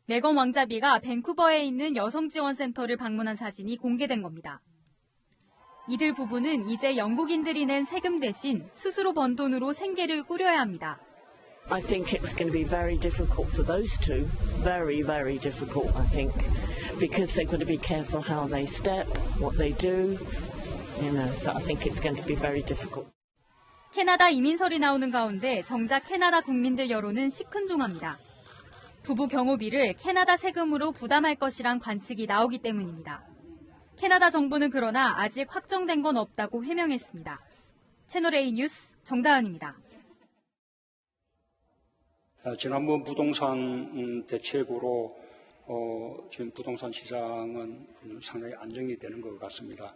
메건 왕자비가 밴쿠버에 있는 여성지원센터를 방문한 사진이 공개된 겁니다. 이들 부부는 이제 영국인들이 낸 세금 대신 스스로 번 돈으로 생계를 꾸려야 합니다. I think it's going to be very difficult for those two. Very, very difficult, I think. Because they've got to be careful how they step, what they do. So I think it's going to be very difficult. 캐나다 이민설이 나오는 가운데 정작 캐나다 국민들 여론은 시큰둥합니다. 부부 경호비를 캐나다 세금으로 부담할 것이란 관측이 나오기 때문입니다. 캐나다 정부는 그러나 아직 확정된 건 없다고 해명했습니다. 채널A 뉴스 정다은입니다. 지난번 부동산 대책으로 지금 부동산 시장은 상당히 안정이 되는 것 같습니다.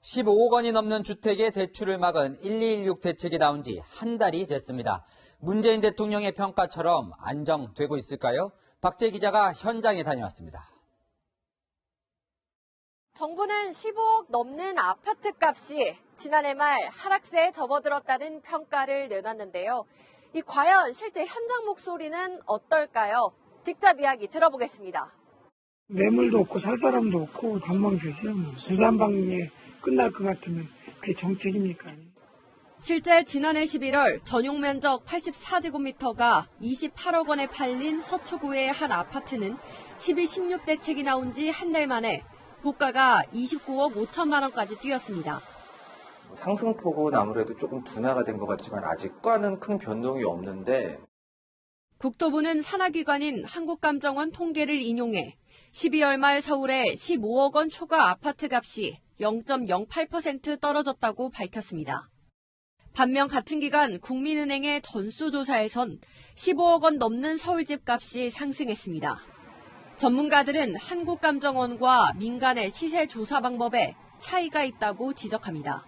15억 원이 넘는 주택의 대출을 막은 1216 대책이 나온 지 한 달이 됐습니다. 문재인 대통령의 평가처럼 안정되고 있을까요? 박재 기자가 현장에 다녀왔습니다. 정부는 15억 넘는 아파트 값이 지난해 말 하락세에 접어들었다는 평가를 내놨는데요. 과연 실제 현장 목소리는 어떨까요? 직접 이야기 들어보겠습니다. 매물도 없고 살 사람도 없고 관망세죠. 부산방에 끝날 것 같으면 그게 정책입니까? 실제 지난해 11월 전용 면적 84제곱미터가 28억 원에 팔린 서초구의 한 아파트는 12.16 대책이 나온 지 한 달 만에 고가가 29억 5천만 원까지 뛰었습니다. 상승폭은 아무래도 조금 둔화가 된 것 같지만 아직과는 큰 변동이 없는데 국토부는 산하기관인 한국감정원 통계를 인용해 12월 말 서울의 15억 원 초과 아파트 값이 0.08% 떨어졌다고 밝혔습니다. 반면 같은 기간 국민은행의 전수조사에선 15억 원 넘는 서울 집값이 상승했습니다. 전문가들은 한국감정원과 민간의 시세 조사 방법에 차이가 있다고 지적합니다.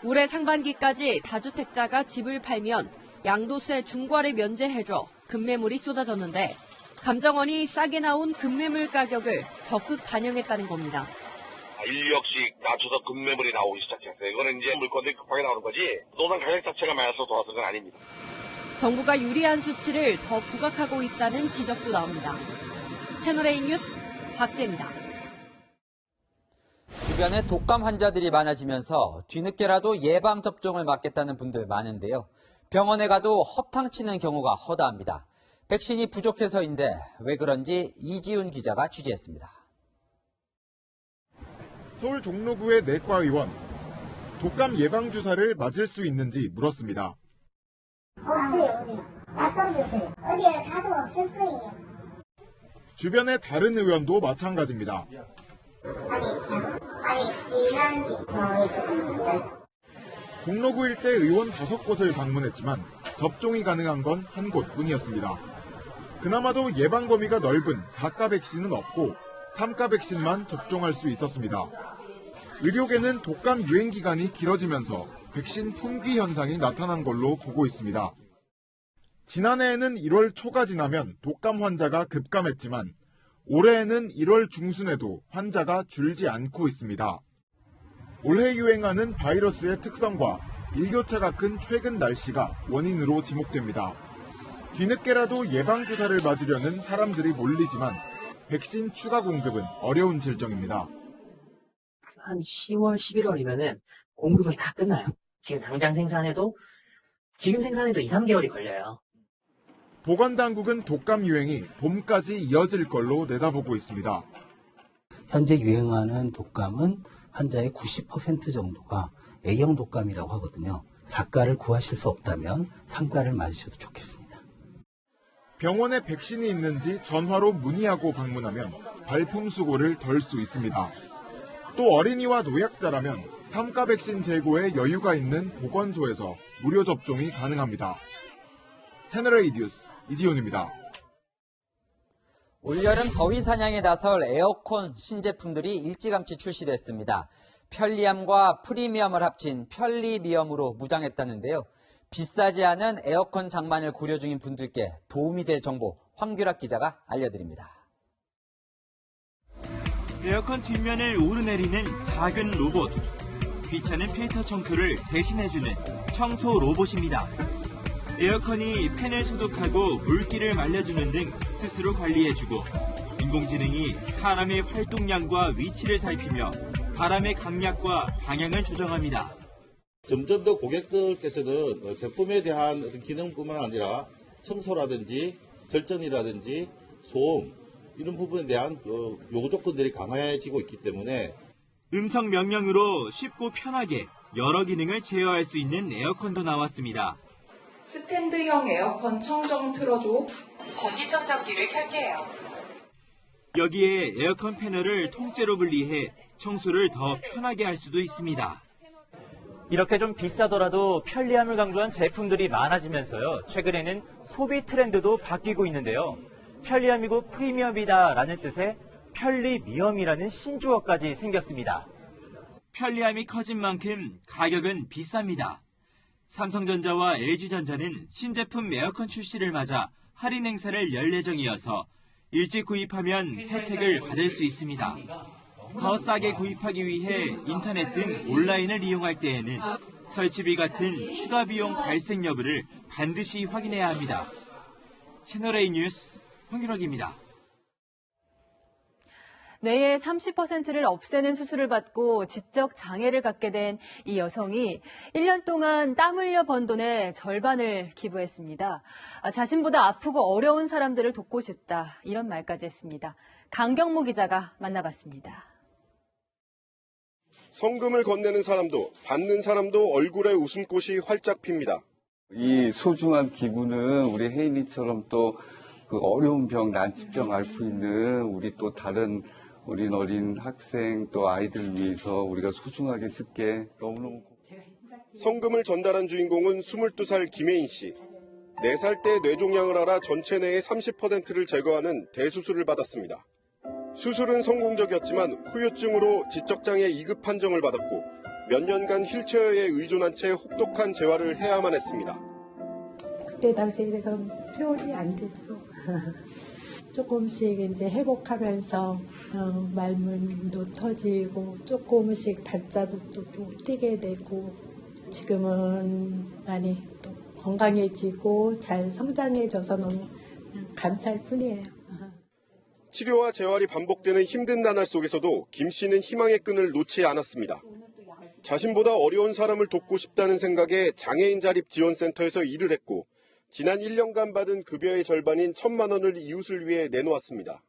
올해 상반기까지 다주택자가 집을 팔면 양도세 중과를 면제해줘 급매물이 쏟아졌는데 감정원이 싸게 나온 급매물 가격을 적극 반영했다는 겁니다. 인력씩 낮춰서 급매물이 나오기 시작했어요. 이거는 이제 물건들이 급하게 나오는 거지 부동산 가격 자체가 많아서 돌아선 건 아닙니다. 정부가 유리한 수치를 더 부각하고 있다는 지적도 나옵니다. 채널A 뉴스 박재입니다. 주변에 독감 환자들이 많아지면서 뒤늦게라도 예방접종을 맞겠다는 분들 많은데요. 병원에 가도 허탕치는 경우가 허다합니다. 백신이 부족해서인데 왜 그런지 이지훈 기자가 취재했습니다. 서울 종로구의 내과의원, 독감 예방주사를 맞을 수 있는지 물었습니다. 없어요. 답변 주세요. 어디에 가도 없을 거예요. 주변의 다른 의원도 마찬가지입니다. 아니 지난지 저희도 없었어요. 종로구 일대 의원 5곳을 방문했지만 접종이 가능한 건 한 곳뿐이었습니다. 그나마도 예방 범위가 넓은 4가 백신은 없고 3가 백신만 접종할 수 있었습니다. 의료계는 독감 유행 기간이 길어지면서 백신 품귀 현상이 나타난 걸로 보고 있습니다. 지난해에는 1월 초가 지나면 독감 환자가 급감했지만 올해에는 1월 중순에도 환자가 줄지 않고 있습니다. 올해 유행하는 바이러스의 특성과 일교차가 큰 최근 날씨가 원인으로 지목됩니다. 뒤늦게라도 예방주사를 맞으려는 사람들이 몰리지만 백신 추가 공급은 어려운 질정입니다. 한 10월, 11월이면은 공급은 다 끝나요. 지금 당장 생산해도 2, 3개월이 걸려요. 보건당국은 독감 유행이 봄까지 이어질 걸로 내다보고 있습니다. 현재 유행하는 독감은 환자의 90% 정도가 A형 독감이라고 하거든요. 4가를 구하실 수 없다면 3가를 맞으셔도 좋겠습니다. 병원에 백신이 있는지 전화로 문의하고 방문하면 발품 수고를 덜 수 있습니다. 또 어린이와 노약자라면 3가 백신 재고에 여유가 있는 보건소에서 무료 접종이 가능합니다. 채널A 뉴스 이지훈입니다. 올여름 더위 사냥에 나설 에어컨 신제품들이 일찌감치 출시됐습니다. 편리함과 프리미엄을 합친 편리미엄으로 무장했다는데요. 비싸지 않은 에어컨 장만을 고려 중인 분들께 도움이 될 정보 황규락 기자가 알려드립니다. 에어컨 뒷면을 오르내리는 작은 로봇. 귀찮은 필터 청소를 대신해주는 청소 로봇입니다. 에어컨이 팬을 소독하고 물기를 말려주는 등 스스로 관리해주고 인공지능이 사람의 활동량과 위치를 살피며 바람의 강약과 방향을 조정합니다. 점점 더 고객들께서는 제품에 대한 어떤 기능뿐만 아니라 청소라든지 절전이라든지 소음 이런 부분에 대한 요구 조건들이 강화해지고 있기 때문에 음성 명령으로 쉽고 편하게 여러 기능을 제어할 수 있는 에어컨도 나왔습니다. 스탠드형 에어컨 청정 틀어줘, 공기청정기를 켤게요. 여기에 에어컨 패널을 통째로 분리해 청소를 더 편하게 할 수도 있습니다. 이렇게 좀 비싸더라도 편리함을 강조한 제품들이 많아지면서요. 최근에는 소비 트렌드도 바뀌고 있는데요. 편리함이고 프리미엄이다라는 뜻의 편리미엄이라는 신조어까지 생겼습니다. 편리함이 커진 만큼 가격은 비쌉니다. 삼성전자와 LG전자는 신제품 에어컨 출시를 맞아 할인 행사를 열 예정이어서 일찍 구입하면 혜택을 받을 수 있습니다. 더 싸게 구입하기 위해 인터넷 등 온라인을 이용할 때에는 설치비 같은 추가 비용 발생 여부를 반드시 확인해야 합니다. 채널A 뉴스 황윤혁입니다. 뇌의 30%를 없애는 수술을 받고 지적 장애를 갖게 된 이 여성이 1년 동안 땀 흘려 번 돈의 절반을 기부했습니다. 자신보다 아프고 어려운 사람들을 돕고 싶다, 이런 말까지 했습니다. 강경모 기자가 만나봤습니다. 성금을 건네는 사람도 받는 사람도 얼굴에 웃음꽃이 활짝 핍니다. 이 소중한 기부는 우리 혜인이처럼 또 그 어려운 병, 난치병 앓고 있는 우리 또 다른 어린 학생 또 아이들 위해서 우리가 소중하게 쓸게 너무너무. 성금을 전달한 주인공은 22살 김혜인 씨. 4살 때 뇌종양을 앓아 전체 뇌의 30%를 제거하는 대수술을 받았습니다. 수술은 성공적이었지만 후유증으로 지적장애 2급 판정을 받았고 몇 년간 휠체어에 의존한 채 혹독한 재활을 해야만 했습니다. 그때 당시에 좀 표현이 안 되죠. 조금씩 이제 회복하면서 말문도 터지고 조금씩 발자국도 또 뛰게 되고 지금은 많이 또 건강해지고 잘 성장해져서 너무 감사할 뿐이에요. 치료와 재활이 반복되는 힘든 나날 속에서도 김 씨는 희망의 끈을 놓지 않았습니다. 자신보다 어려운 사람을 돕고 싶다는 생각에 장애인 자립지원센터에서 일을 했고 지난 1년간 받은 급여의 절반인 1,000만 원을 이웃을 위해 내놓았습니다.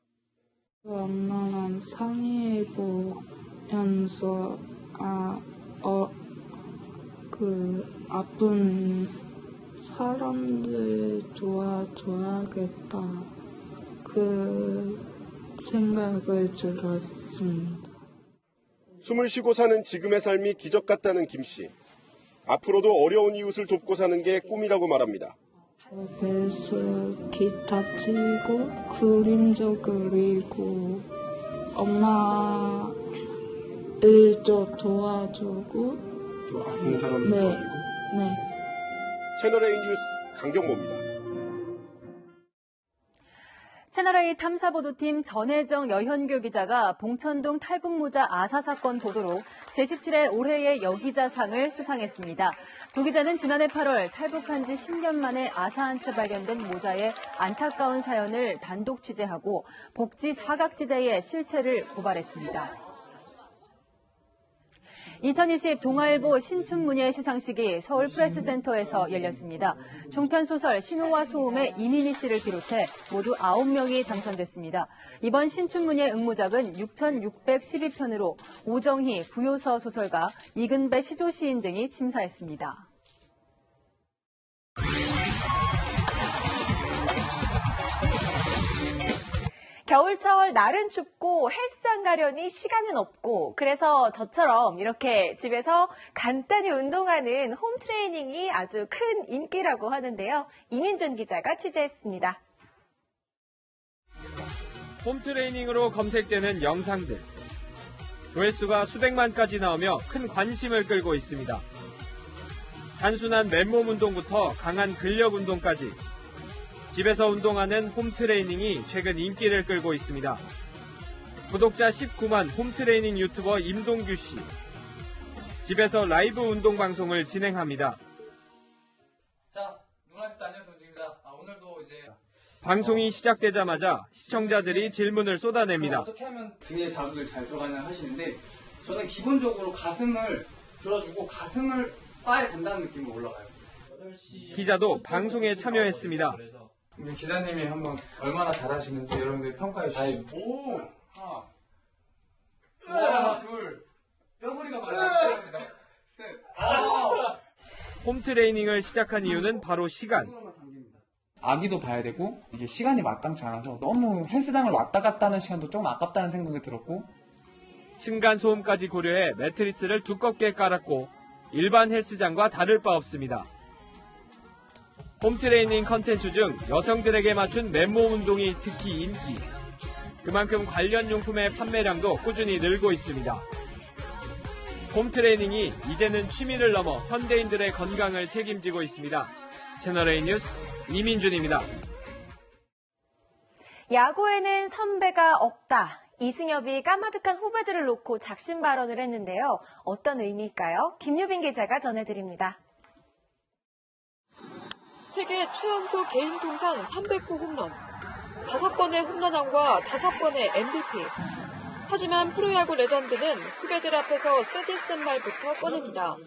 엄마는 상해 보면서 아픈 사람들 도와줘야겠다 그 생각을 들었습니다. 숨을 쉬고 사는 지금의 삶이 기적 같다는 김 씨. 앞으로도 어려운 이웃을 돕고 사는 게 꿈이라고 말합니다. 그래서 기타 치고 그림도 그리고 엄마 일도 도와주고 아픈 사람들 네. 도와주고? 네. 채널A 뉴스 강경모입니다. 채널A 탐사보도팀 전혜정 여현교 기자가 봉천동 탈북모자 아사 사건 보도로 제17회 올해의 여기자상을 수상했습니다. 두 기자는 지난해 8월 탈북한 지 10년 만에 아사 한 채 발견된 모자의 안타까운 사연을 단독 취재하고 복지 사각지대의 실태를 고발했습니다. 2020 동아일보 신춘문예 시상식이 서울 프레스센터에서 열렸습니다. 중편소설 신호와 소음의 이민희 씨를 비롯해 모두 9명이 당선됐습니다. 이번 신춘문예 응모작은 6,612편으로 오정희, 구요서 소설가, 이근배 시조 시인 등이 심사했습니다. 겨울철 날은 춥고 헬스장 가려니 시간은 없고 그래서 저처럼 이렇게 집에서 간단히 운동하는 홈트레이닝이 아주 큰 인기라고 하는데요. 이민준 기자가 취재했습니다. 홈트레이닝으로 검색되는 영상들. 조회수가 수백만까지 나오며 큰 관심을 끌고 있습니다. 단순한 맨몸 운동부터 강한 근력 운동까지 집에서 운동하는 홈트레이닝이 최근 인기를 끌고 있습니다. 구독자 19만 홈트레이닝 유튜버 임동규 씨. 집에서 라이브 운동 방송을 진행합니다. 자, 누나스트 안녕하세요. 움직입니다. 오늘도 이제 방송이 시작되자마자 시청자들이 질문을 쏟아냅니다. 어떻게 하면 등에 자극을 잘 들어가냐 하시는데 저는 기본적으로 가슴을 들어주고 가슴을 바에 단다는 느낌으로 올라가요. 기자도 방송에 참여했습니다. 기자님이 한번 얼마나 잘하시는지 여러분들 평가해 주세요. 오! 하나, 둘. 뼈소리가 많이 나습니다. 셋. 홈트레이닝을 시작한 이유는 바로 시간. 아기도 봐야 되고 이게 시간이 마땅치 않아서 너무 헬스장을 왔다 갔다 하는 시간도 좀 아깝다는 생각이 들었고, 층간소음까지 고려해 매트리스를 두껍게 깔았고 일반 헬스장과 다를 바 없습니다. 홈트레이닝 컨텐츠 중 여성들에게 맞춘 맨몸 운동이 특히 인기. 그만큼 관련 용품의 판매량도 꾸준히 늘고 있습니다. 홈트레이닝이 이제는 취미를 넘어 현대인들의 건강을 책임지고 있습니다. 채널A 뉴스 이민준입니다. 야구에는 선배가 없다. 이승엽이 까마득한 후배들을 놓고 작심 발언을 했는데요. 어떤 의미일까요? 김유빈 기자가 전해드립니다. 세계 최연소 개인 통산 300호 홈런, 5번의 홈런왕과 5번의 MVP. 하지만 프로야구 레전드는 후배들 앞에서 쓰디 쓴 말부터 꺼냅니다.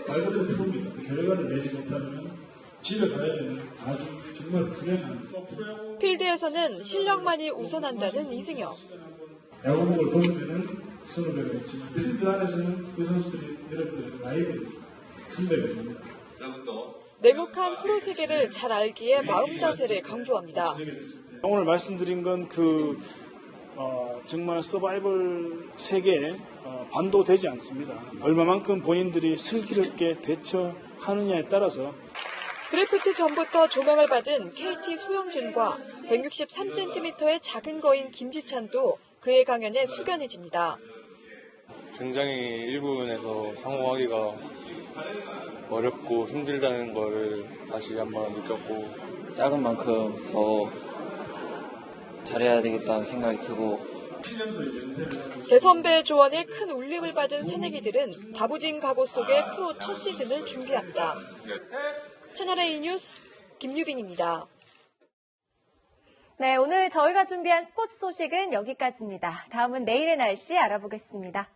말 그대로 프로입니다. 결과를 내지 못하면 집에 가야 되는 아주 정말 불행한. 필드에서는 실력만이 우선한다는 이승엽. 야구복을 벗으면 선후배가 있지만 필드 안에서는 그 선수들이 여러분들의 라이벌, 선배가 됩니다. 냉혹한 프로 세계를 잘 알기에 마음 자세를 강조합니다. 오늘 말씀드린 건 정말 서바이벌 세계에 반도되지 않습니다. 얼마만큼 본인들이 슬기롭게 대처하느냐에 따라서. 드래프트 전부터 조명을 받은 KT 소영준과 163cm의 작은 거인 김지찬도 그의 강연에 숙연해집니다. 굉장히 1군에서 성공하기가 어렵고 힘들다는 거를 다시 한번 느꼈고, 작은 만큼 더 잘해야 되겠다는 생각이 크고, 대선배의 조언에 큰 울림을 받은 새내기들은 다부진 각오 속에 프로 첫 시즌을 준비합니다. 채널A 뉴스 김유빈입니다. 네, 오늘 저희가 준비한 스포츠 소식은 여기까지입니다. 다음은 내일의 날씨 알아보겠습니다.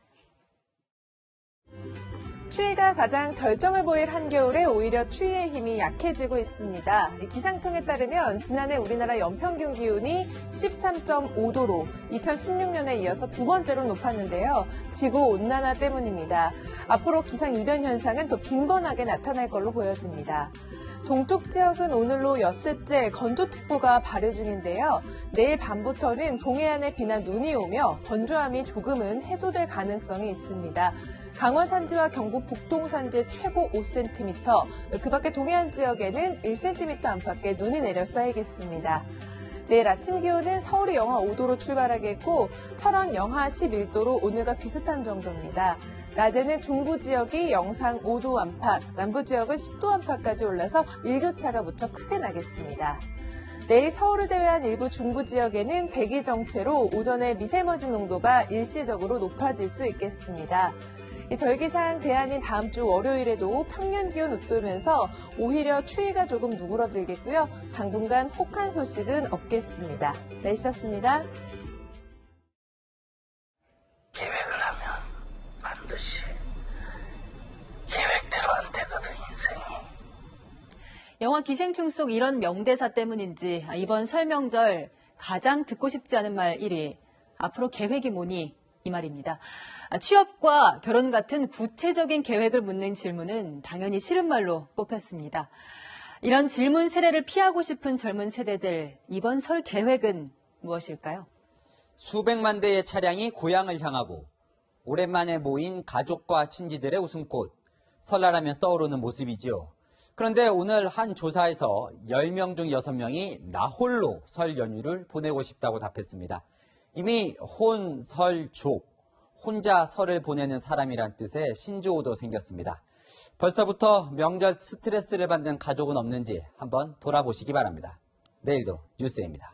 추위가 가장 절정을 보일 한겨울에 오히려 추위의 힘이 약해지고 있습니다. 기상청에 따르면 지난해 우리나라 연평균 기온이 13.5도로 2016년에 이어서 두 번째로 높았는데요. 지구온난화 때문입니다. 앞으로 기상이변 현상은 더 빈번하게 나타날 걸로 보여집니다. 동쪽 지역은 오늘로 엿새째 건조특보가 발효 중인데요. 내일 밤부터는 동해안에 비나 눈이 오며 건조함이 조금은 해소될 가능성이 있습니다. 강원 산지와 경북 북동 산지 최고 5cm, 그 밖에 동해안 지역에는 1cm 안팎의 눈이 내려 쌓이겠습니다. 내일 아침 기온은 서울이 영하 5도로 출발하겠고 철원 영하 11도로 오늘과 비슷한 정도입니다. 낮에는 중부 지역이 영상 5도 안팎, 남부 지역은 10도 안팎까지 올라서 일교차가 무척 크게 나겠습니다. 내일 서울을 제외한 일부 중부 지역에는 대기 정체로 오전에 미세먼지 농도가 일시적으로 높아질 수 있겠습니다. 이 절기상 대안인 다음 주 월요일에도 평년 기온 웃돌면서 오히려 추위가 조금 누그러들겠고요. 당분간 혹한 소식은 없겠습니다. 날씨였습니다. 계획을 하면 반드시 계획대로 안 되거든, 인생이. 영화 기생충 속 이런 명대사 때문인지 이번 설 명절 가장 듣고 싶지 않은 말 1위. 앞으로 계획이 뭐니? 이 말입니다. 취업과 결혼 같은 구체적인 계획을 묻는 질문은 당연히 싫은 말로 꼽혔습니다. 이런 질문 세례를 피하고 싶은 젊은 세대들, 이번 설 계획은 무엇일까요? 수백만 대의 차량이 고향을 향하고 오랜만에 모인 가족과 친지들의 웃음꽃, 설날하면 떠오르는 모습이지요. 그런데 오늘 한 조사에서 10명 중 6명이 나 홀로 설 연휴를 보내고 싶다고 답했습니다. 이미 혼, 설, 족, 혼자 설을 보내는 사람이란 뜻의 신조어도 생겼습니다. 벌써부터 명절 스트레스를 받는 가족은 없는지 한번 돌아보시기 바랍니다. 내일도 뉴스입니다.